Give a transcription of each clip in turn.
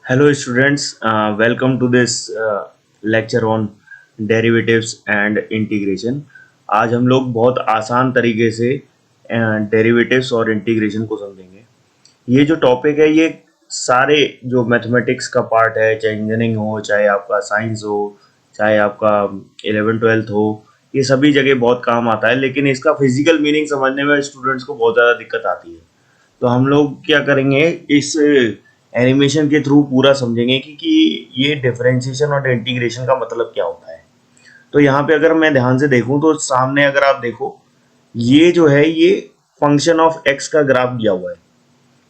Hello students, welcome to this lecture on derivatives and integration। आज हम लोग बहुत आसान तरीके से डेरिवेटिव्स और इंटीग्रेशन को समझेंगे। ये जो टॉपिक है ये सारे जो मैथमेटिक्स का पार्ट है, चाहे इंजीनियरिंग हो, चाहे आपका साइंस हो, चाहे आपका 11th 12th हो, ये सभी जगह बहुत काम आता है। लेकिन इसका फिजिकल मीनिंग समझने में स्टूडेंट्स को बहुत ज़्यादा दिक्कत आती है। तो हम लोग क्या करेंगे, इस एनिमेशन के थ्रू पूरा समझेंगे कि ये डिफरेंशिएशन और इंटीग्रेशन का मतलब क्या होता है। तो यहाँ पे अगर मैं ध्यान से देखूं तो सामने अगर आप देखो, ये जो है ये फंक्शन ऑफ एक्स का ग्राफ दिया हुआ है।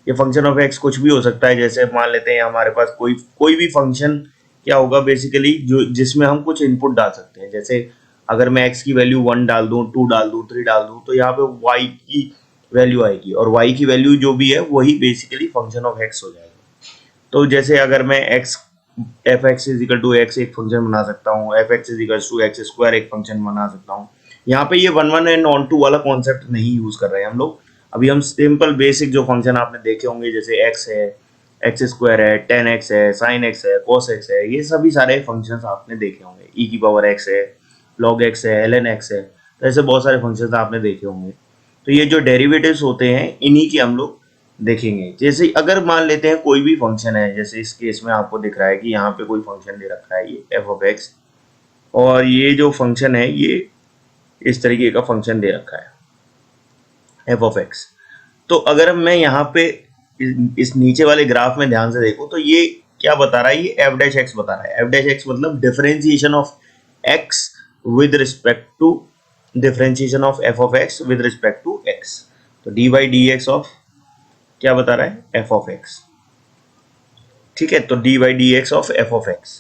ये फंक्शन ऑफ एक्स कुछ भी हो सकता है। जैसे मान लेते हैं हमारे पास कोई कोई भी फंक्शन क्या होगा बेसिकली, जो जिसमें हम कुछ इनपुट डाल सकते हैं। जैसे अगर मैं एक्स की वैल्यू 1 डाल दूं, 2 डाल दूं, 3 डाल दूं, तो यहाँ पे वाई की वैल्यू आएगी और वाई की वैल्यू जो भी है वही बेसिकली फंक्शन ऑफ एक्स हो जाएगा। तो जैसे अगर मैं X F X is equal to X एक फंक्शन बना सकता हूँ, F X is equal to X square एक फंक्शन बना सकता हूँ। यहाँ पे ये one one and on to वाला कॉन्सेप्ट नहीं यूज कर रहे हैं हम लोग। अभी हम सिंपल बेसिक जो फंक्शन आपने देखे होंगे, जैसे एक्स है, एक्स स्क्वायर है, टेन एक्स है, साइन एक्स है, कोस एक्स है, ये सभी सारे फंक्शन आपने देखे होंगे। ई की पावर एक्स है, लॉग एक्स है, एल एन एक्स है, तो ऐसे बहुत सारे फंक्शन आपने देखे होंगे। तो ये जो डेरिवेटिव्स होते हैं इन्हीं की हम लोग देखेंगे। जैसे अगर मान लेते हैं कोई भी फंक्शन है, जैसे इस केस में आपको दिख रहा है कि यहाँ पे कोई फंक्शन दे रखा है, ये एफ ऑफ एक्स, और ये जो फंक्शन है ये इस तरीके का फंक्शन दे रखा है एफ ऑफ एक्स। तो अगर मैं यहाँ पे इस नीचे वाले ग्राफ में ध्यान से देखूं तो ये क्या बता रहा है, ये एफ डैश एक्स बता रहा है। एफ डैश एक्स मतलब differentiation of X with respect to differentiation of F of X with respect to X. तो D by D X of क्या बता रहा है, एफ ऑफ एक्स। ठीक है, तो D by D X of F of x.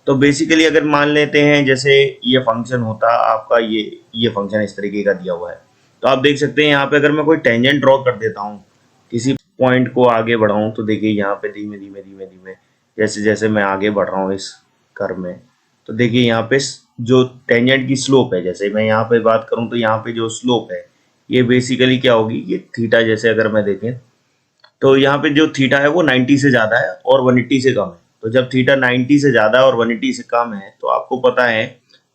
तो basically अगर मान लेते हैं जैसे ये फंक्शन होता आपका, ये फंक्शन इस तरीके का दिया हुआ है, तो आप देख सकते हैं यहाँ पे अगर मैं कोई टेंजेंट ड्रॉ कर देता हूँ, किसी पॉइंट को आगे बढ़ाऊँ, तो देखिए यहाँ पे धीमे धीमे धीमे धीमे जैसे जैसे मैं आगे बढ़ रहा हूँ इस कर्व में, तो देखिए यहाँ पे जो टेंजेंट की स्लोप है, जैसे मैं यहाँ पे बात करूँ तो यहाँ पे जो स्लोप है ये बेसिकली क्या होगी, ये थीटा जैसे अगर मैं देखें तो यहाँ पे जो थीटा है वो 90 से ज़्यादा है और 180 से कम है। तो जब थीटा 90 से ज़्यादा है और 180 से कम है तो आपको पता है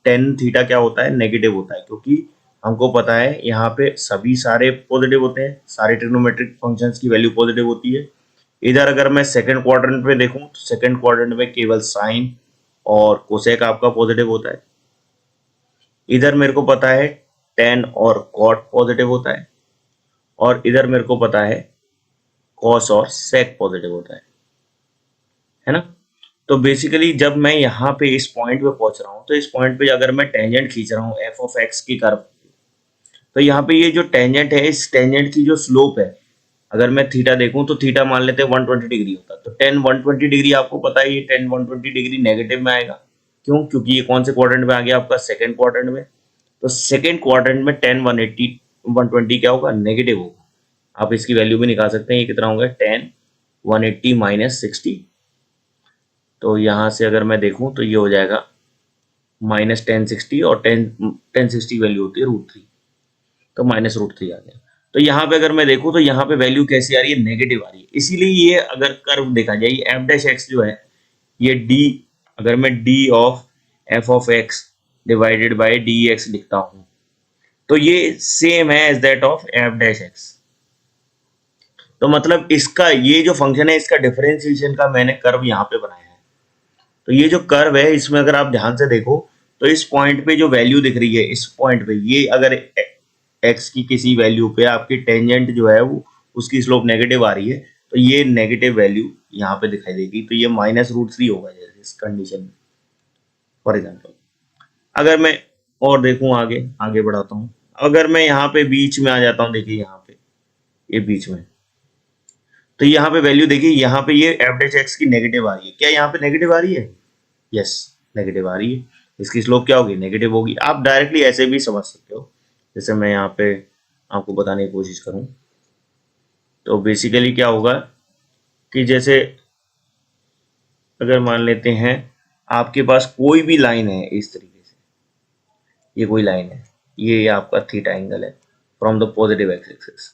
टेन थीटा क्या होता है, नेगेटिव होता है। क्योंकि हमको पता है यहाँ पे सभी सारे पॉजिटिव होते हैं, सारे ट्रिग्नोमेट्रिक फंक्शंस की वैल्यू पॉजिटिव होती है। इधर अगर मैं सेकंड क्वाड्रेंट में देखूं तो सेकंड क्वाड्रेंट में केवल साइन और कोसेक आपका पॉजिटिव होता है। इधर मेरे को पता है टेन और कॉट पॉजिटिव होता है, और इधर मेरे को पता है कॉस और सेक पॉजिटिव होता है ना। तो बेसिकली जब मैं यहाँ पे इस पॉइंट पे पहुंच रहा हूँ, तो इस पॉइंट पे अगर मैं टेंजेंट खींच रहा हूँ एफ ऑफ एक्स की कर्व, तो यहाँ पे ये जो टेंजेंट है, इस टेंजेंट की जो स्लोप है, अगर मैं थीटा देखूं तो थीटा मान लेते हैं 120 डिग्री होता है। तो टेन 120 डिग्री आपको पता है, ये टेन 120 डिग्री नेगेटिव में आएगा। क्यों? क्योंकि ये कौन से क्वाड्रेंट में आ गया, आपका सेकंड क्वाड्रेंट में। तो सेकंड क्वाड्रेंट में टेन 180 120 क्या होगा, नेगेटिव होगा। आप इसकी वैल्यू भी निकाल सकते हैं, ये कितना होगा, टेन 180 माइनस 60। तो यहाँ से अगर मैं देखूं तो ये हो जाएगा माइनस 1060, और 1060 वैल्यू होती है √3, तो माइनस √3 आ गया। तो यहाँ पे अगर मैं देखूं तो यहाँ पे वैल्यू कैसी आ रही है, नेगेटिव आ रही है। इसीलिए ये अगर कर्व देखा जाए, ये एफ डैश एक्स जो है, ये डी, अगर मैं D of F of X divided by D X लिखता हूं, तो ये सेम है as that of F dash X. तो मतलब इसका ये जो फंक्शन है, इसका डिफरेंशिएशन का मैंने कर्व यहाँ पे बनाया है। तो ये जो कर्व है, इसमें अगर आप ध्यान से देखो तो इस पॉइंट पे जो वैल्यू दिख रही है, इस पॉइंट पे ये अगर एक्स की किसी वैल्यू पे आपकी टेंजेंट जो है वो उसकी स्लोप नेगेटिव आ रही है, तो ये नेगेटिव वैल्यू यहाँ पे दिखाई देगी। तो ये माइनस √3 होगा जैसे इस कंडीशन में। फॉर एग्जाम्पल अगर मैं और देखूं, आगे आगे बढ़ाता हूँ, अगर मैं यहाँ पे बीच में आ जाता हूँ, देखिए यहाँ पे ये बीच में, तो यहाँ पे वैल्यू देखिए, यहाँ पे ये एफ डैश एक्स की नेगेटिव आ रही है। क्या यहाँ पे नेगेटिव आ रही है? यस, नेगेटिव आ रही है। इसकी स्लोप क्या होगी, नेगेटिव होगी। आप डायरेक्टली ऐसे भी समझ सकते हो, जैसे मैं यहाँ पे आपको बताने की कोशिश करूँ तो बेसिकली क्या होगा कि जैसे अगर मान लेते हैं आपके पास कोई भी लाइन है इस तरीके से, ये कोई लाइन है, ये आपका थीटा एंगल है from the positive x axis.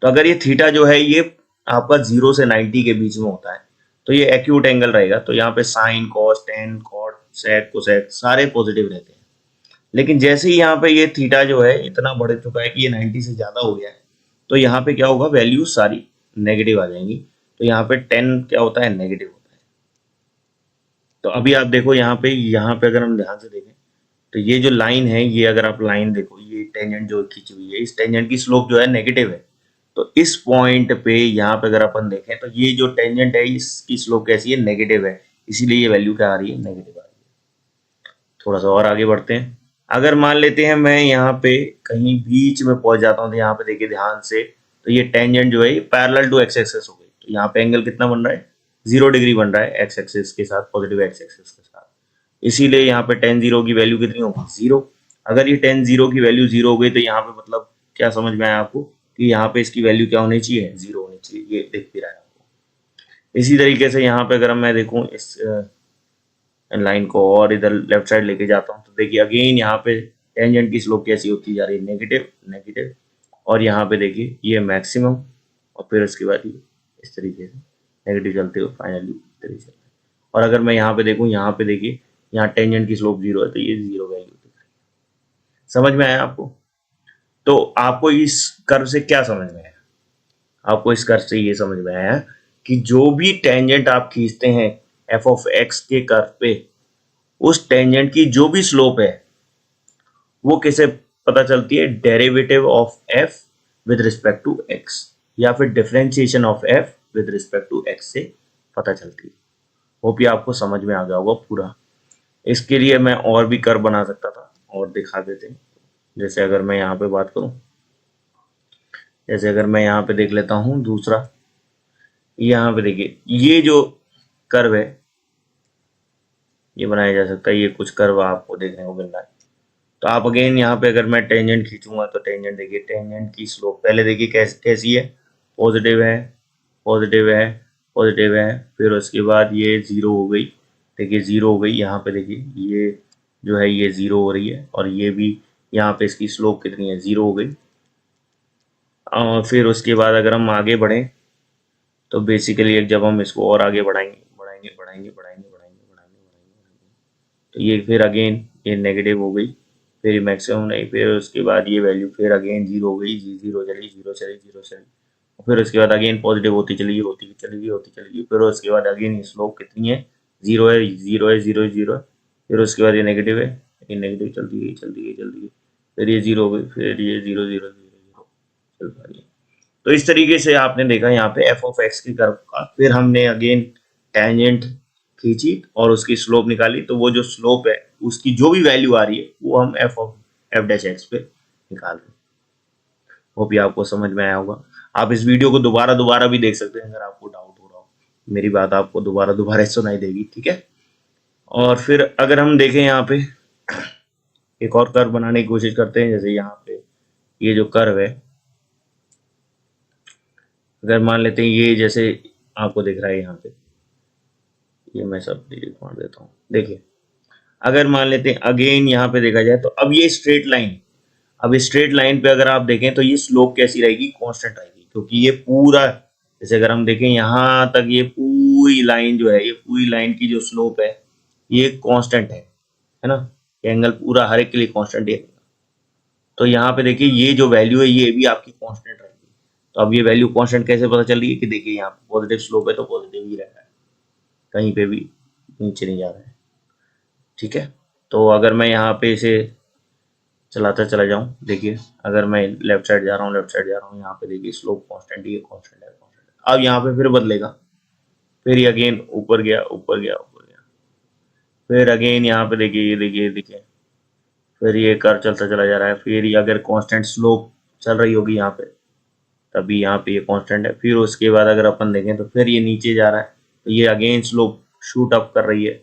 तो अगर ये थीटा जो है ये आपका 0 से 90 के बीच में होता है, तो ये एक्यूट एंगल रहेगा। तो यहाँ पे साइन, कॉस, टेन, कॉट, सेक, कोसेक सारे पॉजिटिव रहते हैं। लेकिन जैसे ही यहाँ पे ये थीटा जो है इतना बढ़ चुका है कि ये 90 से ज्यादा हो गया है, तो यहाँ पे क्या होगा, वैल्यू सारी नेगेटिव आ जाएंगी। तो यहाँ पे 10 क्या होता है, नेगेटिव होता है। तो अभी आप देखो यहाँ पे अगर हम ध्यान से देखें तो ये जो लाइन है, ये अगर आप लाइन देखो, ये टेंजेंट जो खींची हुई है, इस टेंजेंट की स्लोप जो है नेगेटिव है। तो इस पॉइंट पे यहाँ पे अगर अपन देखें तो ये जो टेंजेंट है इसकी स्लोप कैसी है, नेगेटिव है। इसीलिए ये वैल्यू क्या आ रही है, नेगेटिव आ रही है। थोड़ा सा और आगे बढ़ते हैं। अगर मान लेते हैं मैं यहाँ पे कहीं बीच में पहुंच जाता हूँ, तो यहाँ पे देखिए ध्यान से, तो ये टेंजेंट जो है पैरेलल टू एक्स एक्सिस हो गई। तो यहाँ पे एंगल कितना बन रहा है, 0 डिग्री बन रहा है एक्स एक्सिस के साथ, पॉजिटिव एक्स एक्सिस के साथ। इसीलिए यहाँ पे टेन जीरो की वैल्यू कितनी होगी, 0। अगर ये टेन जीरो की वैल्यू 0 हो गई तो यहाँ पे मतलब क्या समझ में आया आपको, कि यहाँ पे इसकी वैल्यू क्या होनी चाहिए, 0 होनी चाहिए। ये दिख भी रहा है आपको। इसी तरीके से यहाँ पे अगर मैं देखूँ इस लाइन को और इधर लेफ्ट साइड लेके जाता हूँ, तो देखिए अगेन यहाँ पे टेंजेंट की स्लोप कैसी होती जा रही है, नेगेटिव नेगेटिव। और यहाँ पे देखिए ये मैक्सिमम, और फिर उसके बाद ये इस तरीके से नेगेटिव चलते हुए फाइनली इस तरीके से। और अगर मैं यहाँ पे देखूँ, यहाँ पे देखिए यहाँ टेंजेंट की स्लोप 0 है, तो ये 0 वैल्यू दिख रही है। समझ में आया आपको? तो आपको इस कर्व से क्या समझ में आया? आपको इस कर्व से ये समझ में आया कि जो भी टेंजेंट आप खींचते हैं एफ ऑफ एक्स के कर्व पे, उस टेंजेंट की जो भी स्लोप है वो कैसे पता चलती है, derivative of F with respect to X, या फिर differentiation of F with respect to X से पता चलती है। होप ये आपको समझ में आ गया होगा पूरा। इसके लिए मैं और भी कर्व बना सकता था और दिखा देते हैं। जैसे अगर मैं यहाँ पे बात करूं, जैसे अगर मैं यहाँ पे देख लेता हूँ दूसरा, यहाँ पे देखिए ये जो कर्व है ये बनाया जा सकता है। ये कुछ कर्व आपको देखने को मिल रहा है। तो आप अगेन यहाँ पे अगर मैं टेंजेंट खींचूंगा, तो टेंजेंट देखिए, टेंजेंट की स्लोप पहले देखिए कैसी है, पॉजिटिव है, पॉजिटिव है, पॉजिटिव है। फिर उसके बाद ये 0 हो गई। देखिए 0 हो गई। यहाँ पे देखिए ये जो है ये 0 हो रही है, और ये भी यहाँ पे इसकी स्लोप कितनी है, 0 हो गई। और फिर उसके बाद अगर हम आगे बढ़ें, तो बेसिकली जब हम इसको और आगे बढ़ाएंगे बढ़ाएंगे बढ़ाएंगे बढ़ाएंगे बढ़ाएंगे बढ़ाएंगे बढ़ाएंगे, तो ये फिर अगेन ये नेगेटिव हो गई। फिर मैक्सिमम नहीं, फिर उसके बाद ये वैल्यू फिर अगेन 0 हो गई, 0 चली, 0 चली, 0 चली। फिर उसके बाद अगेन पॉजिटिव होती चली, होती चलेगी, होती चलेगी। फिर उसके बाद अगेन ये स्लोप कितनी है, 0 है, 0 है, 0 है, 0 है। फिर उसके बाद ये नेगेटिव है, ये नेगेटिव चलती गई, चलती गई, चलती गई। फिर ये 0 हो गई, फिर ये 0, 0, 0, 0 चल पा रही है। तो इस तरीके से आपने देखा यहाँ पे एफ ऑफ एक्स की कर्व का। फिर हमने अगेन टेंजेंट खींची और उसकी स्लोप निकाली। तो वो जो स्लोप है उसकी जो भी वैल्यू आ रही है वो हम F of F dash x पे निकाल रहे हैं। वो भी आपको समझ में आया होगा। आप इस वीडियो को दोबारा दोबारा भी देख सकते हैं अगर आपको डाउट हो रहा हो। मेरी बात आपको दोबारा दोबारा सुनाई देगी, ठीक है। और फिर अगर हम देखें यहाँ पे एक और कर्व बनाने की कोशिश करते हैं। जैसे यहाँ पे ये जो कर्व है, अगर मान लेते हैं ये जैसे आपको दिख रहा है यहाँ पे, ये मैं सब डिलीट मार देता हूँ। देखिए अगर मान लेते हैं अगेन यहाँ पे देखा जाए, तो अब ये स्ट्रेट लाइन, अब स्ट्रेट लाइन पे अगर आप देखें तो ये स्लोप कैसी रहेगी, कांस्टेंट रहेगी। क्योंकि ये पूरा, जैसे अगर हम देखें यहाँ तक, ये पूरी लाइन जो है, ये पूरी लाइन की जो स्लोप है ये कांस्टेंट है ना। एंगल पूरा हर एक के लिए कांस्टेंट है। तो यहाँ पे देखिए ये जो वैल्यू है ये भी आपकी कांस्टेंट रहेगी। तो अब ये वैल्यू कांस्टेंट कैसे पता चल रही है, कि देखिए यहाँ पे पॉजिटिव स्लोप है तो पॉजिटिव ही रह रहा है, कहीं पे भी नीचे नहीं जा रहा है, ठीक है। तो अगर मैं यहाँ पे इसे चलाता चला जाऊँ, देखिए अगर मैं लेफ्ट साइड जा रहा हूँ, लेफ्ट साइड जा रहा हूँ, यहाँ पे देखिए स्लोप कांस्टेंट ही है, कांस्टेंट है, कांस्टेंट है। अब यहाँ पे फिर बदलेगा, फिर ये अगेन ऊपर गया, ऊपर गया, ऊपर गया। फिर अगेन यहाँ पे देखिए, ये देखिए, देखिए फिर ये कर्व चलता चला जा रहा है। फिर ये अगर कांस्टेंट स्लोप चल रही होगी यहाँ पे, तभी यहाँ पे ये कांस्टेंट है। फिर उसके बाद अगर अपन देखें तो फिर ये नीचे जा रहा है, तो ये अगेन स्लोप शूट अप कर रही है।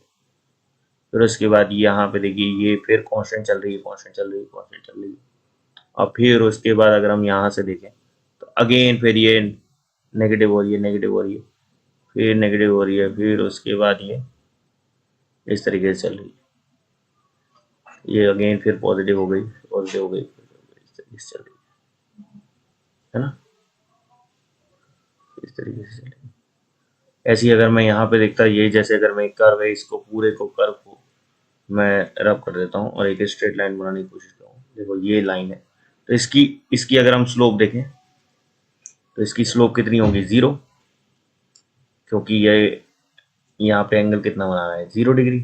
फिर उसके बाद यहाँ पे देखिए ये फिर कांस्टेंट चल रही है, कांस्टेंट चल रही है, कांस्टेंट चल रही है। और फिर उसके बाद अगर हम यहाँ से देखें तो अगेन फिर ये नेगेटिव हो रही है, नेगेटिव हो रही है, फिर नेगेटिव हो रही है। फिर उसके बाद ये इस तरीके से चल रही है, ये अगेन फिर पॉजिटिव हो गई, पॉजिटिव हो गई, इस तरीके से चल रही है ना, इस तरीके से चल रही है। ऐसे ही अगर मैं यहाँ पे देखता, ये जैसे अगर मैं एक कर्व है, इसको पूरे को कर्व को मैं रब कर देता हूँ और एक स्ट्रेट लाइन बनाने की कोशिश करूँ। देखो ये लाइन है, तो इसकी इसकी अगर हम स्लोप देखें तो इसकी स्लोप कितनी होगी, 0, क्योंकि ये यहाँ पे एंगल कितना बना रहा है, 0 डिग्री।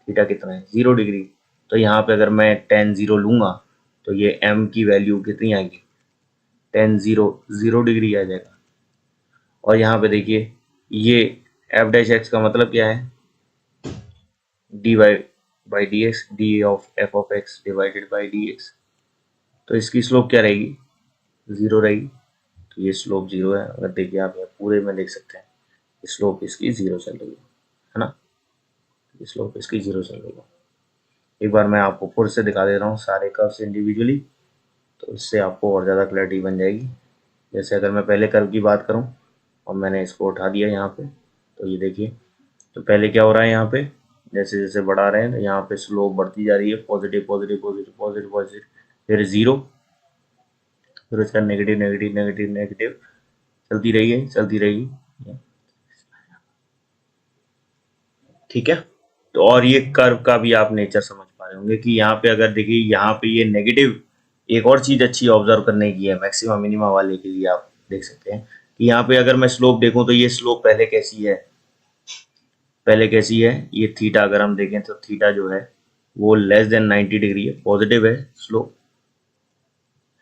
थीटा कितना है, 0 डिग्री। तो यहाँ पे अगर मैं टेन 0 लूंगा तो ये m की वैल्यू कितनी आएगी, टेन 0 0 डिग्री आ जाएगा। और यहाँ पे देखिए ये एफ डैश एक्स का मतलब क्या है, D Y by D X, D of F of X divided by D X. तो इसकी स्लोप क्या रहेगी, 0 रहेगी। तो ये स्लोप 0 है। अगर देखिए आप यहाँ पूरे में देख सकते हैं स्लोप इसकी 0 चल रही है ना, स्लोप इसकी 0 चल रही है। एक बार मैं आपको फिर से दिखा दे रहा हूँ सारे कर्व्स इंडिविजुअली, तो इससे आपको और ज़्यादा क्लैरिटी बन जाएगी। जैसे अगर मैं पहले कर्व की बात करूँ और मैंने इसको उठा दिया यहाँ पे, तो ये देखिए, तो पहले क्या हो रहा है यहाँ पे, जैसे जैसे बढ़ा रहे हैं तो यहाँ पे स्लोप बढ़ती जा रही है, positive positive positive positive positive, फिर 0, फिर उसका नेगेटिव नेगेटिव नेगेटिव नेगेटिव, चलती रही है चलती रहेगी। ठीक है। तो और ये कर्व का भी आप नेचर समझ पा रहे होंगे कि यहाँ पे अगर देखिए यहाँ पे ये नेगेटिव, एक और चीज अच्छी ऑब्जर्व करने की है मैक्सिमम मिनिमा वाले के लिए, आप देख सकते हैं कि यहाँ पे अगर मैं स्लोप देखूं तो ये स्लोप पहले कैसी है, पहले कैसी है, ये थीटा अगर हम देखें तो थीटा जो है वो लेस देन 90 डिग्री है, पॉजिटिव है स्लोप,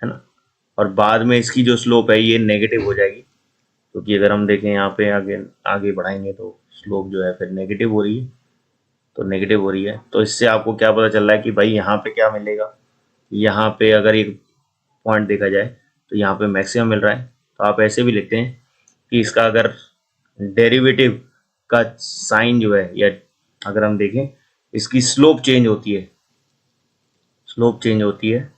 है ना। और बाद में इसकी जो स्लोप है ये नेगेटिव हो जाएगी, क्योंकि अगर हम देखें यहाँ पे आगे आगे बढ़ाएंगे तो स्लोप जो है फिर नेगेटिव हो रही है, तो नेगेटिव हो रही है। तो इससे आपको क्या पता चल रहा है कि भाई यहाँ पे क्या मिलेगा, यहाँ पे अगर एक पॉइंट देखा जाए तो यहाँ पे मैक्सिमम मिल रहा है। तो आप ऐसे भी लिखते हैं कि इसका अगर डेरिवेटिव का साइन जो है, या अगर हम देखें इसकी स्लोप चेंज होती है, स्लोप चेंज होती है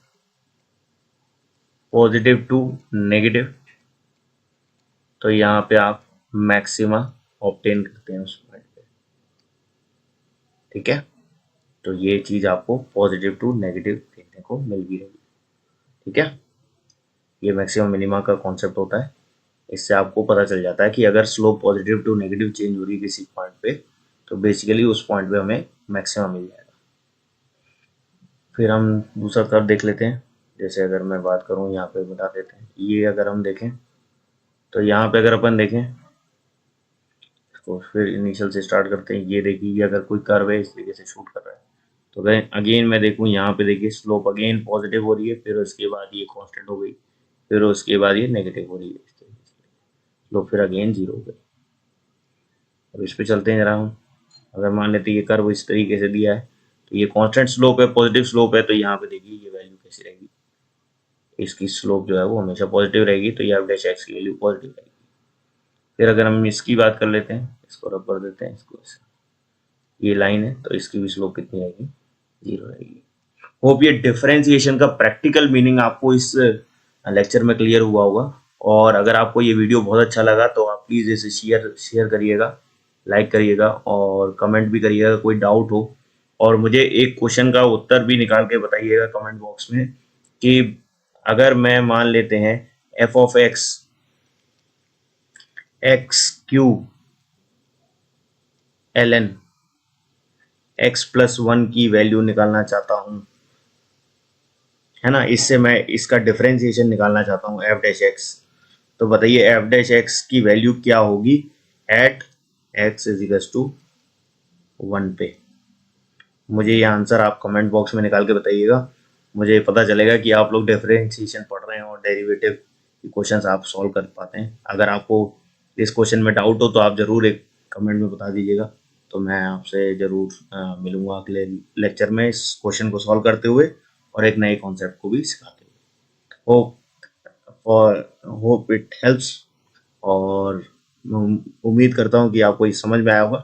पॉजिटिव टू नेगेटिव, तो यहाँ पे आप मैक्सिमा ऑब्टेन करते हैं उस पॉइंट पे। ठीक है। तो ये चीज आपको पॉजिटिव टू नेगेटिव देखने को मिल भी रही है। ठीक है, ये मैक्सिमम मिनिमा का कॉन्सेप्ट होता है। इससे आपको पता चल जाता है कि अगर slope positive to negative change हो रही है किसी पॉइंट पे, तो बेसिकली उस पॉइंट पे हमें मैक्सिमम मिल जाएगा। फिर हम दूसरा कर्व देख लेते हैं। जैसे अगर मैं बात करूं, यहाँ पे बता देते हैं, ये अगर हम देखें तो यहाँ पे अगर अपन देखें तो फिर इनिशियल से स्टार्ट करते हैं। ये देखिए, ये अगर कोई कर्व है इस तरीके से शूट कर रहा है, तो अगर अगेन मैं देखूं यहाँ पे देखिए स्लोप अगेन पॉजिटिव हो रही है, फिर उसके बाद ये कांस्टेंट हो गई, फिर उसके बाद ये नेगेटिव हो रही है, इस तरीके से स्लोप फिर अगेन 0 हो गई। अब इस पे चलते हैं जरा हम। अगर मान लेते हैं ये कर्व इस तरीके से दिया है, तो ये कांस्टेंट स्लोप है, पॉजिटिव स्लोप है, तो यहाँ पे देखिए ये वैल्यू कैसी रहेगी, इसकी स्लोप जो है वो हमेशा पॉजिटिव रहेगी, तो ये एफ डैश एक्स की वैल्यू पॉजिटिव रहेगी। फिर अगर हम इसकी बात कर लेते हैं, इसको रब कर देते हैं, इसको ये लाइन है तो इसकी भी स्लोप कितनी रहेगी, 0 रहेगी। होप ये डिफरेंशिएशन का प्रैक्टिकल मीनिंग आपको इस लेक्चर में क्लियर हुआ होगा। और अगर आपको ये वीडियो बहुत अच्छा लगा तो आप प्लीज़ इसे शेयर करिएगा, लाइक करिएगा और कमेंट भी करिएगा कोई डाउट हो। और मुझे एक क्वेश्चन का उत्तर भी निकाल के बताइएगा कमेंट बॉक्स में कि अगर मैं मान लेते हैं F of X X cube L N X plus 1 की वैल्यू निकालना चाहता हूँ, है ना, इससे मैं इसका डिफरेंशिएशन निकालना चाहता हूँ एफ डैश एक्स, तो बताइए एफ डैश एक्स की वैल्यू क्या होगी at X is equal to 1 पे। मुझे ये आंसर आप कमेंट बॉक्स में निकाल के बताइएगा, मुझे पता चलेगा कि आप लोग डिफरेंशिएशन पढ़ रहे हैं और डेरिवेटिव की क्वेश्चंस आप सॉल्व कर पाते हैं। अगर आपको इस क्वेश्चन में डाउट हो तो आप ज़रूर एक कमेंट में बता दीजिएगा, तो मैं आपसे ज़रूर मिलूंगा अगले लेक्चर में इस क्वेश्चन को सॉल्व करते हुए और एक नए कॉन्सेप्ट को भी सिखाते हुए। होप इट हेल्प्स, और उम्मीद करता हूँ कि आपको ये समझ में आया होगा।